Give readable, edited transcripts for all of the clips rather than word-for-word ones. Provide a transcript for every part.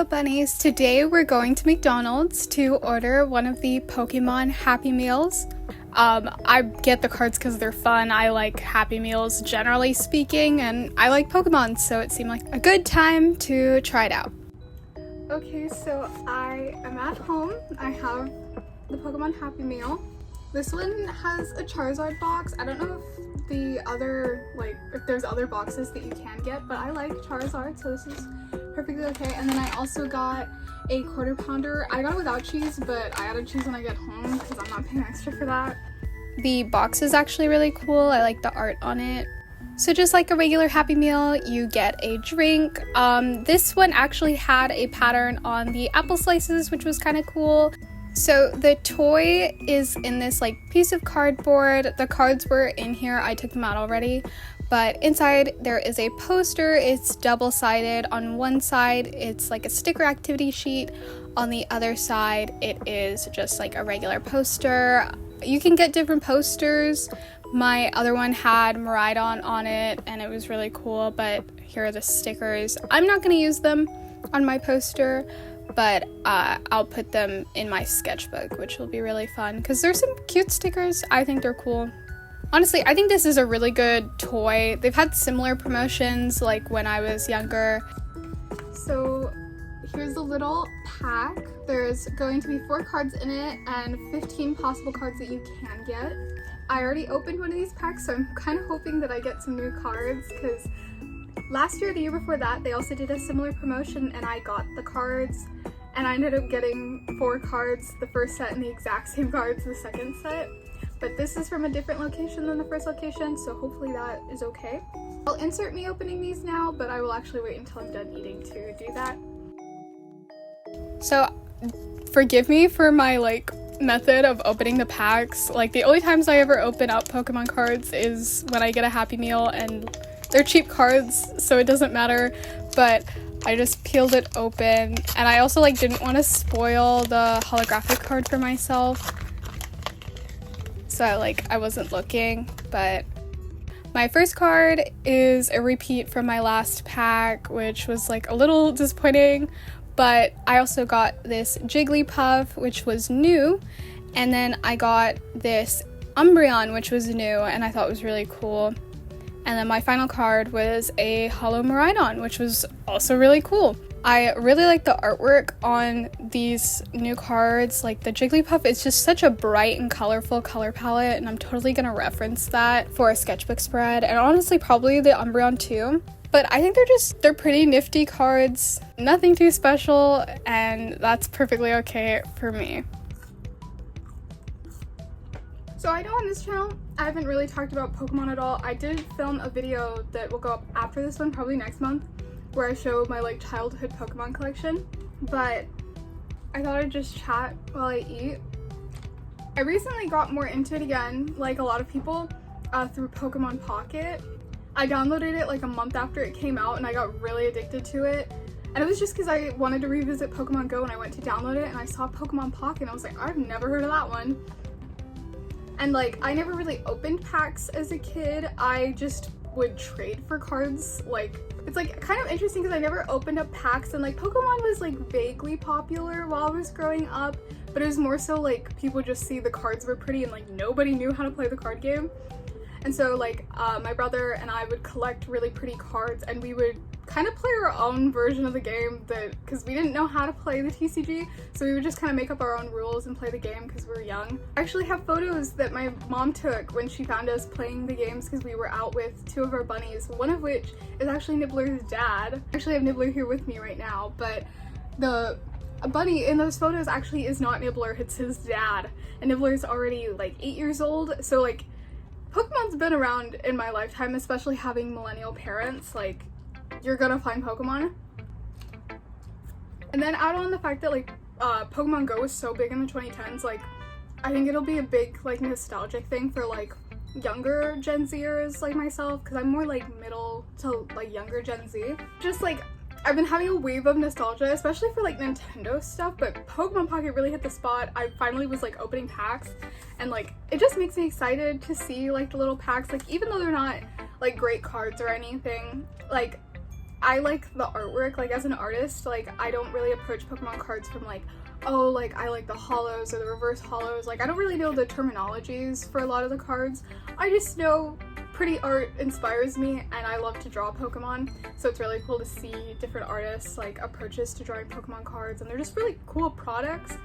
Hello bunnies, today we're going to McDonald's to order one of the Pokemon Happy Meals. I get the cards because they're fun. I like Happy Meals generally speaking, and I like Pokemon, so it seemed like a good time to try it out. Okay, so I am at home. I have the Pokemon Happy Meal. This one has a Charizard box. I don't know if if there's other boxes that you can get, but I like Charizard, so this is perfectly okay. And then I also got a quarter pounder. I got it without cheese, but I added cheese when I get home because I'm not paying extra for that. The box is actually really cool. I like the art on it. So just like a regular Happy Meal, you get a drink. This one actually had a pattern on the apple slices, which was kind of cool. So the toy is in this like piece of cardboard. The cards were in here. I took them out already. But inside there is a poster. It's double-sided. On one side it's like a sticker activity sheet. On the other side it is just like a regular poster. You can get different posters. My other one had Miraidon on it and it was really cool, but here are the stickers. I'm not going to use them on my poster, but I'll put them in my sketchbook, which will be really fun because there's some cute stickers. I think they're cool. Honestly, I think this is a really good toy. They've had similar promotions like when I was younger. So here's a little pack. There's going to be 4 cards in it and 15 possible cards that you can get. I already opened one of these packs, so I'm kind of hoping that I get some new cards because last year, the year before that, they also did a similar promotion and I got the cards and I ended up getting 4 cards, the first set, and the exact same cards the second set. But this is from a different location than the first location, so hopefully that is okay. I'll insert me opening these now, but I will actually wait until I'm done eating to do that. So, forgive me for my method of opening the packs. The only times I ever open up Pokemon cards is when I get a Happy Meal, and they're cheap cards, so it doesn't matter, but I just peeled it open, and I also didn't want to spoil the holographic card for myself, so I wasn't looking. But my first card is a repeat from my last pack, which was a little disappointing, but I also got this Jigglypuff, which was new, and then I got this Umbreon, which was new, and I thought was really cool. And then my final card was a Holo Miraidon, which was also really cool. I really like the artwork on these new cards. The Jigglypuff is just such a bright and colorful color palette, and I'm totally gonna reference that for a sketchbook spread, and honestly probably the Umbreon too. But I think they're pretty nifty cards, nothing too special, and that's perfectly okay for me. So I know on this channel, I haven't really talked about Pokemon at all. I did film a video that will go up after this one, probably next month, where I show my childhood Pokemon collection, but I thought I'd just chat while I eat. I recently got more into it again, like a lot of people, through Pokemon Pocket. I downloaded it a month after it came out and I got really addicted to it. And it was just because I wanted to revisit Pokemon Go and I went to download it and I saw Pokemon Pocket and I was like, I've never heard of that one. And I never really opened packs as a kid. I just would trade for cards. It's kind of interesting because I never opened up packs, and Pokemon was vaguely popular while I was growing up, but it was more so people just see the cards were pretty and nobody knew how to play the card game. And so my brother and I would collect really pretty cards and we would kind of play our own version of the game because we didn't know how to play the TCG, so we would just kind of make up our own rules and play the game because we were young. I actually have photos that my mom took when she found us playing the games because we were out with 2 of our bunnies, one of which is actually Nibbler's dad. I actually have Nibbler here with me right now, but the bunny in those photos actually is not Nibbler, it's his dad, and Nibbler's already 8 years old, so Pokemon's been around in my lifetime, especially having millennial parents. You're gonna find Pokemon. And then add on the fact that Pokemon Go was so big in the 2010s, I think it'll be a big nostalgic thing for younger Gen Zers like myself, because I'm more middle to younger Gen Z. Just I've been having a wave of nostalgia, especially for Nintendo stuff, but Pokemon Pocket really hit the spot. I finally was opening packs, and it just makes me excited to see the little packs, even though they're not great cards or anything. I like the artwork, like as an artist, like I don't really approach Pokemon cards from like, oh, like I like the holos or the reverse holos. Like I don't really know the terminologies for a lot of the cards. I just know pretty art inspires me and I love to draw Pokemon. So it's really cool to see different artists like approaches to drawing Pokemon cards, and they're just really cool products.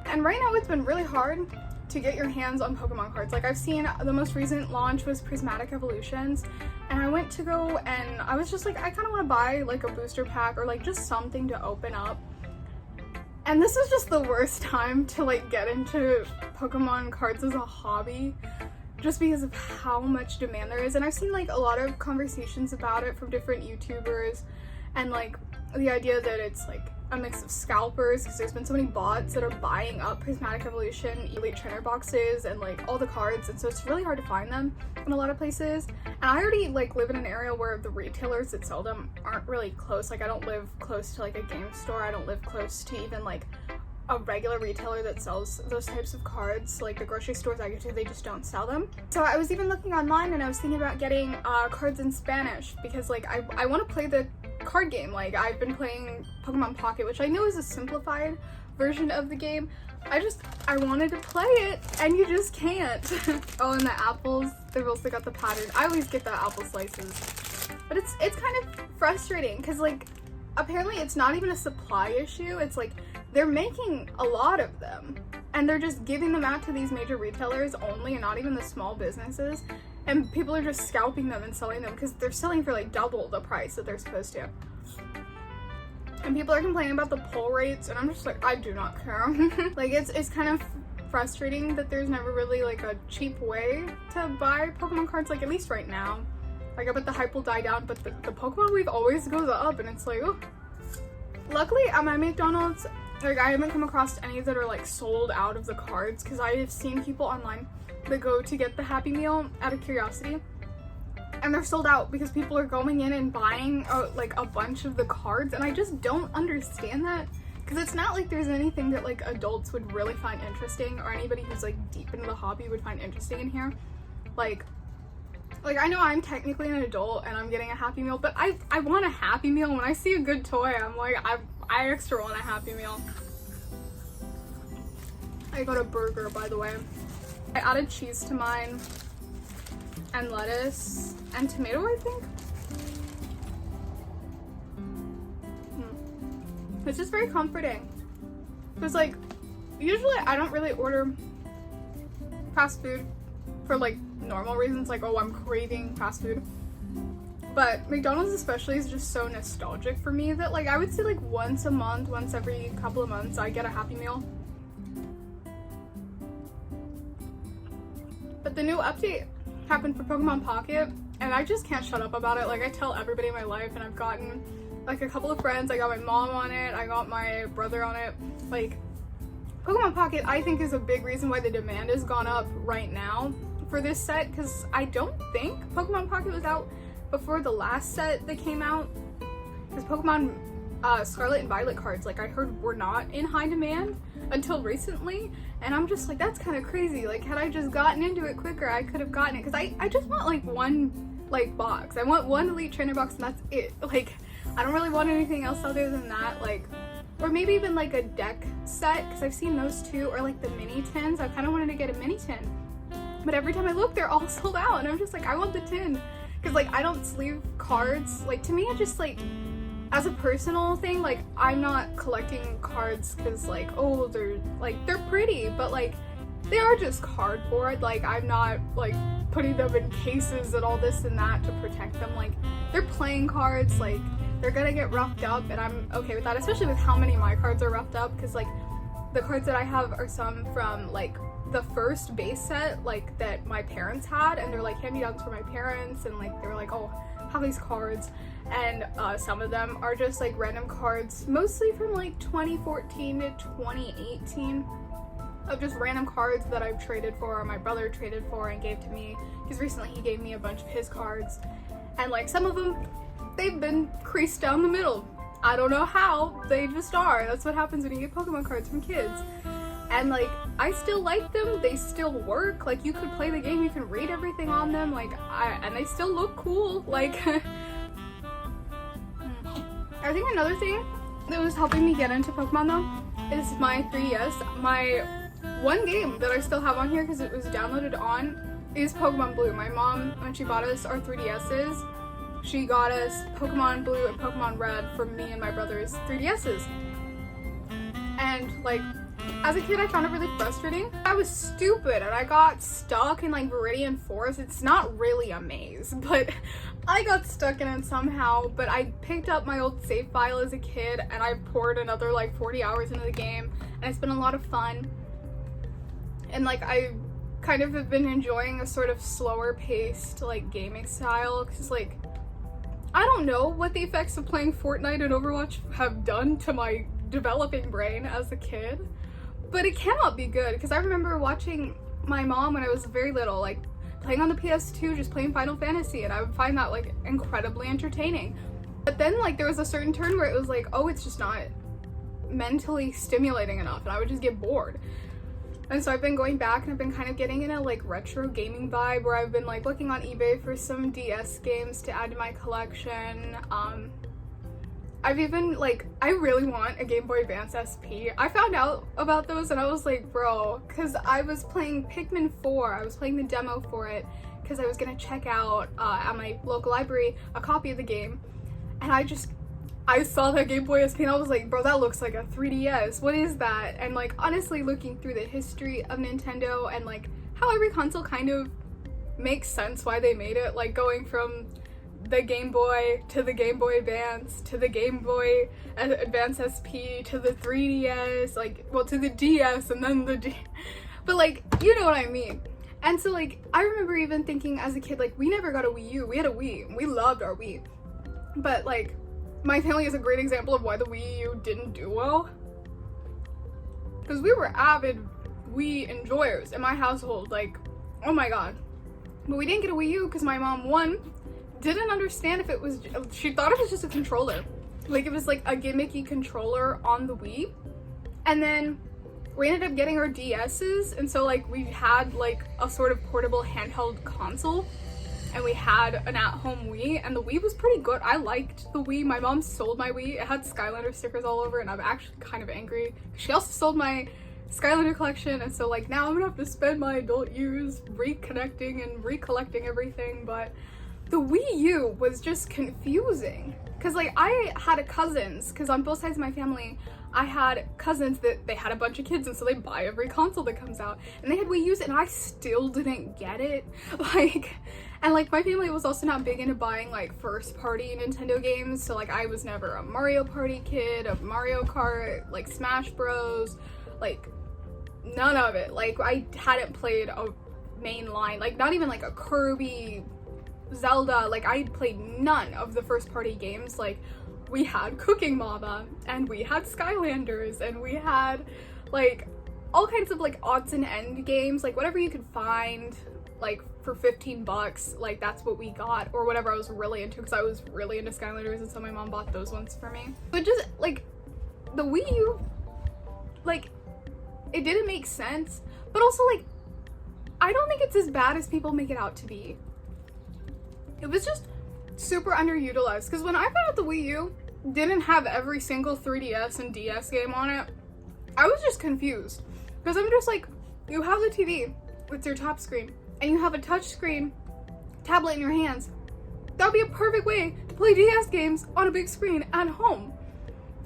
And right now it's been really hard to get your hands on Pokemon cards. Like I've seen the most recent launch was Prismatic Evolutions, and I went to go and I was just like, I kind of want to buy like a booster pack or like just something to open up. And this is just the worst time to like get into Pokemon cards as a hobby, just because of how much demand there is. And I've seen like a lot of conversations about it from different YouTubers, and like the idea that it's like a mix of scalpers, because there's been so many bots that are buying up Prismatic Evolution Elite Trainer boxes and like all the cards, and so it's really hard to find them in a lot of places. And I already like live in an area where the retailers that sell them aren't really close. Like I don't live close to like a game store, I don't live close to even like a regular retailer that sells those types of cards. Like the grocery stores I go to, they just don't sell them. So I was even looking online and I was thinking about getting cards in Spanish, because like I want to play the card game. Like I've been playing Pokemon Pocket, which I know is a simplified version of the game. I wanted to play it and you just can't. Oh, and the apples, they've also got the pattern. I always get the apple slices, but it's kind of frustrating because like apparently it's not even a supply issue. It's like they're making a lot of them and they're just giving them out to these major retailers only, and not even the small businesses. And people are just scalping them and selling them because they're selling for like double the price that they're supposed to. And people are complaining about the pull rates, and I'm just like, I do not care. Like it's kind of frustrating that there's never really like a cheap way to buy Pokemon cards, like at least right now. Like I bet the hype will die down, but the Pokemon wave always goes up, and it's like, oh. Luckily at my McDonald's, like I haven't come across any that are like sold out of the cards, because I have seen people online that go to get the Happy Meal out of curiosity and they're sold out because people are going in and buying like a bunch of the cards, and I just don't understand that, because it's not like there's anything that like adults would really find interesting, or anybody who's like deep into the hobby would find interesting in here. Like I know I'm technically an adult and I'm getting a Happy Meal, but I want a Happy Meal. When I see a good toy, I'm like, I extra want a Happy Meal. I got a burger, by the way. I added cheese to mine, and lettuce, and tomato, I think. It's just very comforting. Because like, usually I don't really order fast food for like normal reasons, like, oh, I'm craving fast food. But McDonald's especially is just so nostalgic for me that like I would say like once a month, once every couple of months, I get a Happy Meal. But the new update happened for Pokemon Pocket, and I just can't shut up about it. Like I tell everybody in my life, and I've gotten like a couple of friends. I got my mom on it, I got my brother on it. Like Pokemon Pocket, I think, is a big reason why the demand has gone up right now for this set, because I don't think Pokemon Pocket was out before the last set that came out, because Pokemon Scarlet and Violet cards, like I heard, were not in high demand until recently, and I'm just like, that's kind of crazy. Like had I just gotten into it quicker, I could have gotten it, because I just want like one like box. I want one Elite Trainer box and that's it. Like I don't really want anything else other than that. Like, or maybe even like a deck set, because I've seen those too, or like the mini tins. I kind of wanted to get a mini tin, but every time I look, they're all sold out, and I'm just like, I want the tin, because like I don't sleeve cards. Like to me, it just like, as a personal thing, like I'm not collecting cards because like, oh, they're pretty, but like they are just cardboard. Like I'm not like putting them in cases and all this and that to protect them. Like they're playing cards, like they're gonna get roughed up, and I'm okay with that, especially with how many my cards are roughed up, because like the cards that I have are some from like the first base set like that my parents had, and they're like hand-me-downs for my parents, and like they were like, oh, have these cards. And some of them are just like random cards, mostly from like 2014 to 2018, of just random cards that I've traded for, or my brother traded for and gave to me, because recently he gave me a bunch of his cards, and like some of them, they've been creased down the middle. I don't know how, they just are. That's what happens when you get Pokemon cards from kids. And like, I still like them, they still work. Like you could play the game, you can read everything on them, like and they still look cool. Like I think another thing that was helping me get into Pokemon though is my 3DS. My one game that I still have on here because it was downloaded on is Pokemon Blue. My mom, when she bought us our 3DSs, she got us Pokemon Blue and Pokemon Red for me and my brother's 3DSs. And like, as a kid, I found it really frustrating. I was stupid and I got stuck in like Viridian Forest. It's not really a maze, but I got stuck in it somehow. But I picked up my old save file as a kid and I poured another like 40 hours into the game, and it's been a lot of fun. And like, I kind of have been enjoying a sort of slower paced like gaming style, because like, I don't know what the effects of playing Fortnite and Overwatch have done to my developing brain as a kid, but it cannot be good, because I remember watching my mom when I was very little, like playing on the PS2, just playing Final Fantasy, and I would find that like incredibly entertaining. But then like there was a certain turn where it was like, oh, it's just not mentally stimulating enough, and I would just get bored. And so I've been going back and I've been kind of getting in a like retro gaming vibe, where I've been like looking on eBay for some DS games to add to my collection. I've even like, I really want a Game Boy Advance SP. I found out about those and I was like, bro, because I was playing Pikmin 4. I was playing the demo for it because I was gonna check out at my local library a copy of the game, and I saw that Game Boy SP and I was like, bro, that looks like a 3DS. What is that? And like, honestly, looking through the history of Nintendo and like how every console kind of makes sense why they made it, like going from the Game Boy to the Game Boy Advance to the Game Boy Advance SP to the 3DS, like, well, to the DS and then the D. But like, you know what I mean. And so like, I remember even thinking as a kid, like, we never got a Wii U. We had a Wii. We loved our Wii. But like, my family is a great example of why the Wii U didn't do well, because we were avid Wii enjoyers in my household, like, oh my god. But we didn't get a Wii U because my mom, one, didn't understand if it was, she thought it was just a controller, like it was like a gimmicky controller on the Wii. And then we ended up getting our DS's, and so like we had like a sort of portable handheld console, and we had an at-home Wii, and the Wii was pretty good. I liked the Wii. My mom sold my Wii. It had Skylander stickers all over, and I'm actually kind of angry. She also sold my Skylander collection, and so like now I'm gonna have to spend my adult years reconnecting and recollecting everything. But the Wii U was just confusing, because like I had cousins, because on both sides of my family I had cousins that they had a bunch of kids, and so they buy every console that comes out, and they had Wii U's, and I still didn't get it. Like, and like my family was also not big into buying like first party Nintendo games, so like I was never a Mario Party kid, a Mario Kart, like Smash Bros, like none of it. Like I hadn't played a mainline, like not even like a Kirby, Zelda, like I played none of the first party games. Like we had Cooking Mama, and we had Skylanders, and we had like all kinds of like odds and end games, like whatever you could find like for 15 bucks, like that's what we got, or whatever I was really into, because I was really into Skylanders, and so my mom bought those ones for me. But just like the Wii U, like it didn't make sense, but also like I don't think it's as bad as people make it out to be. It was just super underutilized, because when I found out the Wii U didn't have every single 3DS and DS game on it, I was just confused, because I'm just like, you have the TV with your top screen, and you have a touch screen tablet in your hands. That would be a perfect way to play DS games on a big screen at home.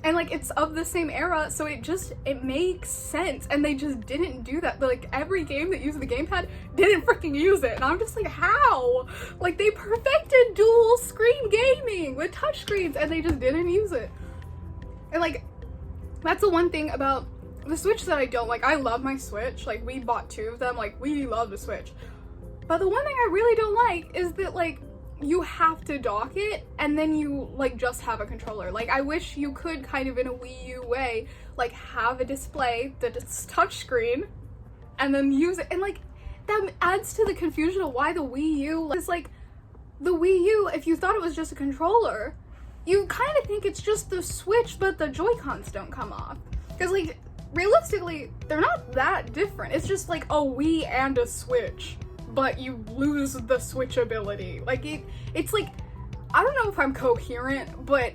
And like, it's of the same era, so it makes sense, and they just didn't do that. Like every game that used the gamepad didn't freaking use it, and I'm just like, how? Like they perfected dual screen gaming with touch screens, and they just didn't use it. And like, that's the one thing about the Switch that I don't like. I love my Switch, like we bought 2 of them, like we love the Switch. But the one thing I really don't like is that like, you have to dock it and then you like just have a controller. Like I wish you could kind of in a Wii U way, like have a display that's touchscreen and then use it, and like that adds to the confusion of why the Wii U is like, the Wii U, if you thought it was just a controller, you kind of think it's just the Switch but the Joy-Cons don't come off, because like realistically they're not that different. It's just like a Wii and a Switch, but you lose the Switch ability. Like it's like, I don't know if I'm coherent, but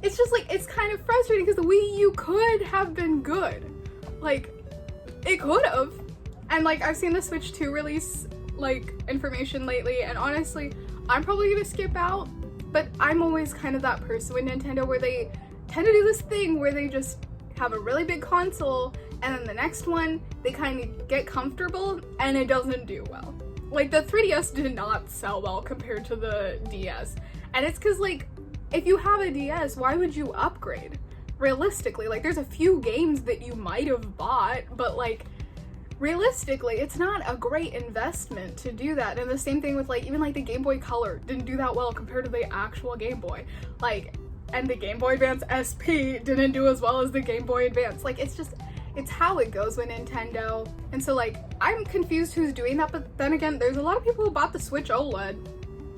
it's just like, it's kind of frustrating because the Wii U could have been good. Like, it could have. And like, I've seen the Switch 2 release like information lately, and honestly, I'm probably gonna skip out, but I'm always kind of that person with Nintendo where they tend to do this thing where they just have a really big console and then the next one they kind of get comfortable and it doesn't do well. Like the 3DS did not sell well compared to the DS, and it's because like, if you have a DS, why would you upgrade? Realistically, like there's a few games that you might have bought, but like realistically, it's not a great investment to do that. And the same thing with like, even like the Game Boy Color didn't do that well compared to the actual Game Boy. Like, and the Game Boy Advance SP didn't do as well as the Game Boy Advance. Like, it's just, it's how it goes with Nintendo. And so like, I'm confused who's doing that, but then again, there's a lot of people who bought the Switch OLED.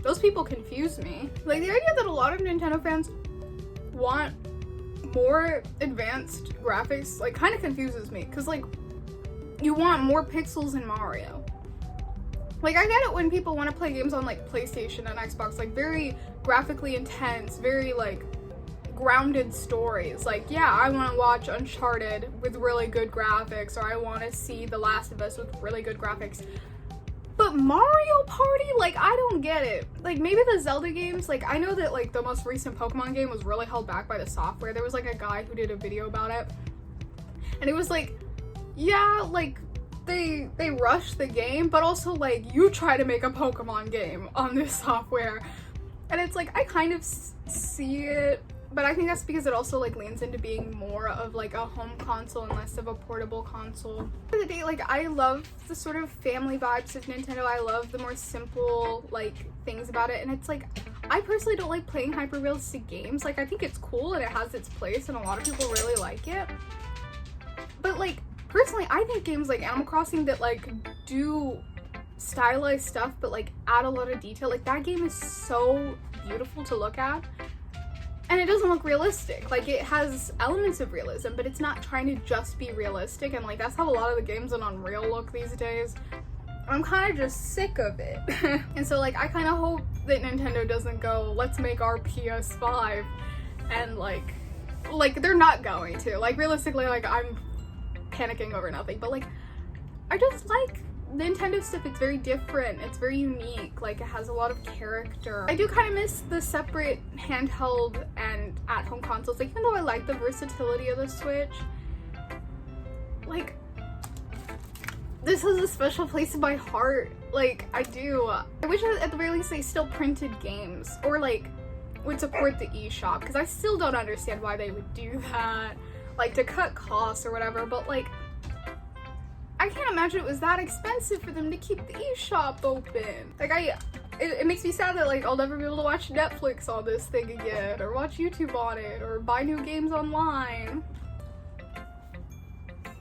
Those people confuse me. Like, the idea that a lot of Nintendo fans want more advanced graphics, like, kind of confuses me. Because, like, you want more pixels in Mario. Like, I get it when people want to play games on, like, PlayStation and Xbox, like, very graphically intense, very, like, grounded stories. Like, yeah, I want to watch Uncharted with really good graphics, or I want to see The Last of Us with really good graphics. But Mario Party? Like, I don't get it. Like, maybe the Zelda games, like, I know that, like, the most recent Pokemon game was really held back by the software. There was, like, a guy who did a video about it, and it was, like, yeah, like, they rushed the game, but also, like, you try to make a Pokemon game on this software. And it's, like, I kind of see it, but I think that's because it also, like, leans into being more of, like, a home console and less of a portable console. At the end of the day, like, I love the sort of family vibes of Nintendo. I love the more simple, like, things about it. And it's, like, I personally don't like playing hyper-realistic games. Like, I think it's cool and it has its place and a lot of people really like it. But, like, personally, I think games like Animal Crossing that, like, do stylized stuff but, like, add a lot of detail, like, that game is so beautiful to look at. And it doesn't look realistic. Like, it has elements of realism, but it's not trying to just be realistic, and, like, that's how a lot of the games on Unreal look these days. I'm kind of just sick of it. And so, like, I kind of hope that Nintendo doesn't go, let's make our PS5, and, like, they're not going to. Like, realistically, like, I'm panicking over nothing, but, like, I just like Nintendo stuff. It's very different, it's very unique, like, it has a lot of character. I do kind of miss the separate handheld and at-home consoles, like, even though I like the versatility of the Switch, like, this has a special place in my heart. Like, I do. I wish at the very least they still printed games, or, like, would support the eShop, because I still don't understand why they would do that, like, to cut costs or whatever, but, like, I can't imagine it was that expensive for them to keep the eShop open. Like, it makes me sad that, like, I'll never be able to watch Netflix on this thing again, or watch YouTube on it, or buy new games online.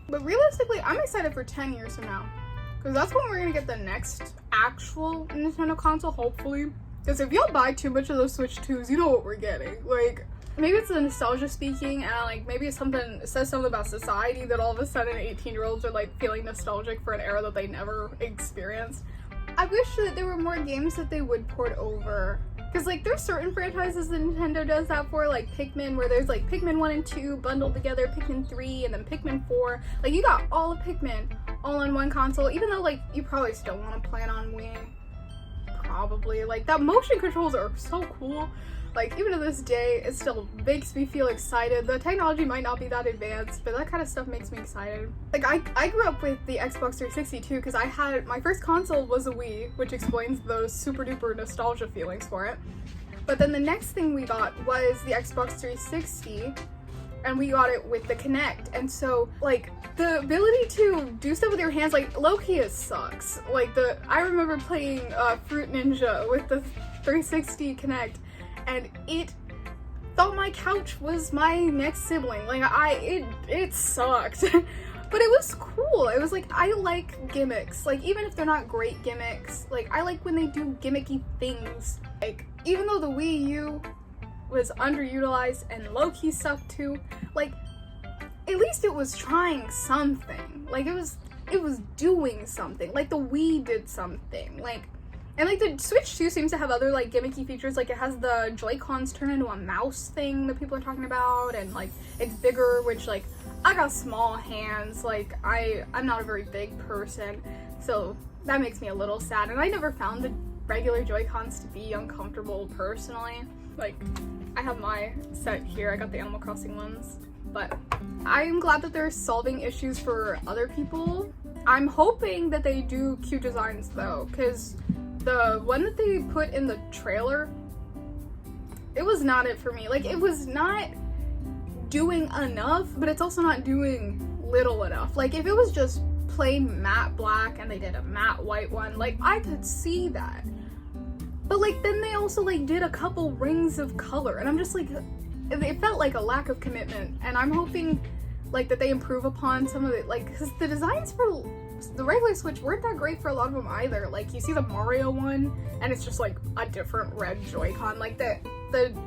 But realistically, I'm excited for 10 years from now, because that's when we're gonna get the next actual Nintendo console, hopefully. Because if y'all buy too much of those Switch 2s, you know what we're getting. Like, maybe it's the nostalgia speaking, and, like, maybe it's something, it says something about society that all of a sudden 18-year-olds are, like, feeling nostalgic for an era that they never experienced. I wish that there were more games that they would port over. Because, like, there's certain franchises that Nintendo does that for, like Pikmin, where there's, like, Pikmin 1 and 2 bundled together, Pikmin 3, and then Pikmin 4. Like, you got all of Pikmin all on one console, even though, like, you probably still want to play it on Wii. Probably. Like, that motion controls are so cool. Like, even to this day, it still makes me feel excited. The technology might not be that advanced, but that kind of stuff makes me excited. Like, I grew up with the Xbox 360 too, because I had, my first console was a Wii, which explains those super duper nostalgia feelings for it. But then the next thing we got was the Xbox 360, and we got it with the Kinect. And so, like, the ability to do stuff with your hands, like, low-key it sucks. Like, I remember playing Fruit Ninja with the 360 Kinect, and it thought my couch was my next sibling. Like, it sucked. But it was cool. It was like, I like gimmicks. Like, even if they're not great gimmicks, like, I like when they do gimmicky things. Like, even though the Wii U was underutilized and low-key stuff too, like, at least it was trying something. Like, it was doing something. Like, the Wii did something. Like, And like the Switch 2 seems to have other like gimmicky features, like it has the Joy-Cons turn into a mouse thing that people are talking about, and like it's bigger, which like I got small hands, like I'm not a very big person, so that makes me a little sad. And I never found the regular Joy-Cons to be uncomfortable personally. Like I have my set here, I got the Animal Crossing ones, but I'm glad that they're solving issues for other people. I'm hoping that they do cute designs though, because the one that they put in the trailer, it was not it for me. Like, it was not doing enough, but it's also not doing little enough. Like, if it was just plain matte black and they did a matte white one, like, I could see that. But, like, then they also, like, did a couple rings of color, and I'm just, like, it felt like a lack of commitment, and I'm hoping, like, that they improve upon some of it, like, because the designs for the regular Switch weren't that great for a lot of them either. Like, you see the Mario one, and it's just, like, a different red Joy-Con. Like, the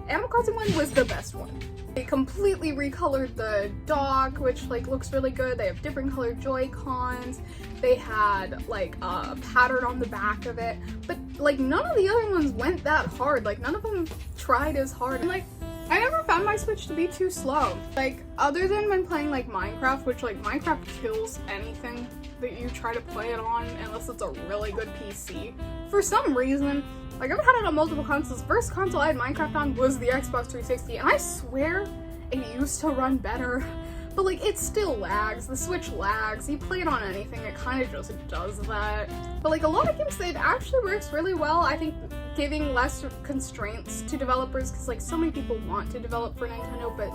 Animal Crossing one was the best one. They completely recolored the dock, which, like, looks really good. They have different colored Joy-Cons. They had, like, a pattern on the back of it. But, like, none of the other ones went that hard. Like, none of them tried as hard. And, like, I never found my Switch to be too slow. Like, other than when playing, like, Minecraft, which, like, Minecraft kills anything that you try to play it on unless it's a really good PC. For some reason, like, I've had it on multiple consoles. First console I had Minecraft on was the Xbox 360, and I swear it used to run better. But, like, it still lags. The Switch lags. You play it on anything, it kind of just does that. But, like, a lot of games, it actually works really well. I think giving less constraints to developers, because, like, so many people want to develop for Nintendo, but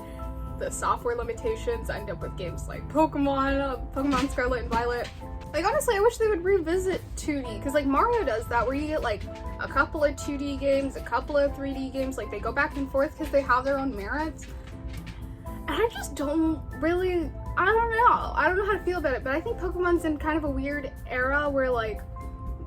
the software limitations end up with games like Pokemon Scarlet and Violet. Like, honestly, I wish they would revisit 2D, because, like, Mario does that, where you get, like, a couple of 2D games, a couple of 3D games, like, they go back and forth because they have their own merits. And I just don't really, I don't know how to feel about it, but I think Pokemon's in kind of a weird era where, like,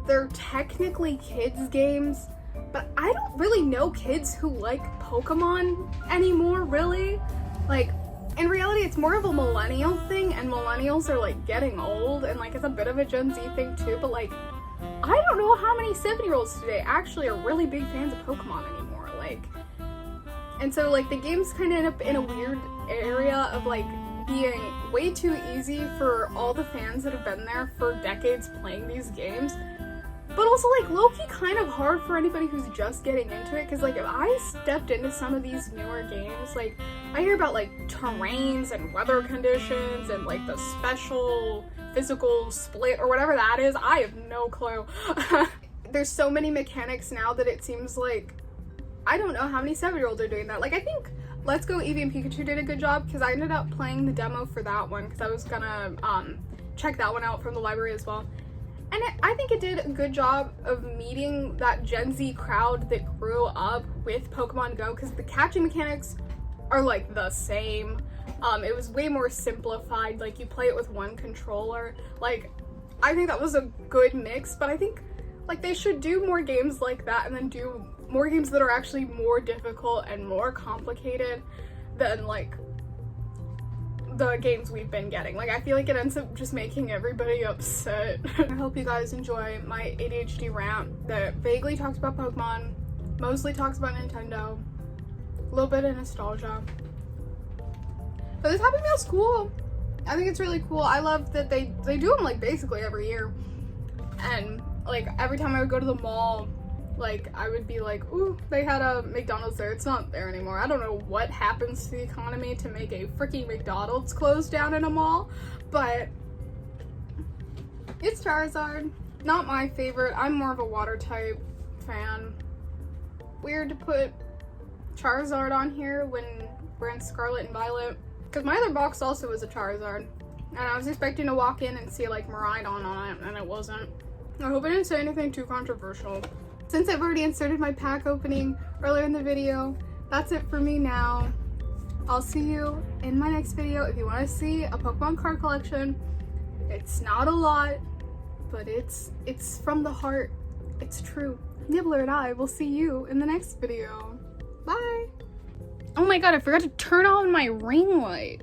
they're technically kids games, but I don't really know kids who like Pokemon anymore, really. Like, in reality, it's more of a millennial thing, and millennials are, like, getting old, and, like, it's a bit of a Gen Z thing, too, but, like, I don't know how many 7-year-olds today actually are really big fans of Pokemon anymore, like, and so, like, the games kind of end up in a weird area of, like, being way too easy for all the fans that have been there for decades playing these games, but also, like, low-key kind of hard for anybody who's just getting into it, because, like, if I stepped into some of these newer games, like, I hear about, like, terrains and weather conditions and, like, the special physical split or whatever that is. I have no clue. There's so many mechanics now that it seems like I don't know how many 7-year-olds are doing that. Like, I think Let's Go Eevee and Pikachu did a good job, because I ended up playing the demo for that one, because I was gonna check that one out from the library as well. And I think it did a good job of meeting that Gen Z crowd that grew up with Pokemon Go, because the catching mechanics are, like, the same. It was way more simplified, like, you play it with one controller. Like, I think that was a good mix, but I think, like, they should do more games like that, and then do more games that are actually more difficult and more complicated than, like, the games we've been getting. Like, I feel like it ends up just making everybody upset. I hope you guys enjoy my ADHD rant that vaguely talks about Pokemon, mostly talks about Nintendo, a little bit of nostalgia. But this Happy Meal's cool. I think it's really cool. I love that they do them, like, basically every year. And, like, every time I would go to the mall, like, I would be like, ooh, they had a McDonald's there. It's not there anymore. I don't know what happens to the economy to make a freaking McDonald's close down in a mall, but it's Charizard. Not my favorite. I'm more of a water type fan. Weird to put Charizard on here when we're in Scarlet and Violet, because my other box also was a Charizard, and I was expecting to walk in and see, like, Miraidon on it, and it wasn't. I hope I didn't say anything too controversial. Since I've already inserted my pack opening earlier in the video, that's it for me now. I'll see you in my next video. If you want to see a Pokemon card collection, it's not a lot, but it's from the heart. It's true. Nibbler and I will see you in the next video. Bye! Oh my god, I forgot to turn on my ring light.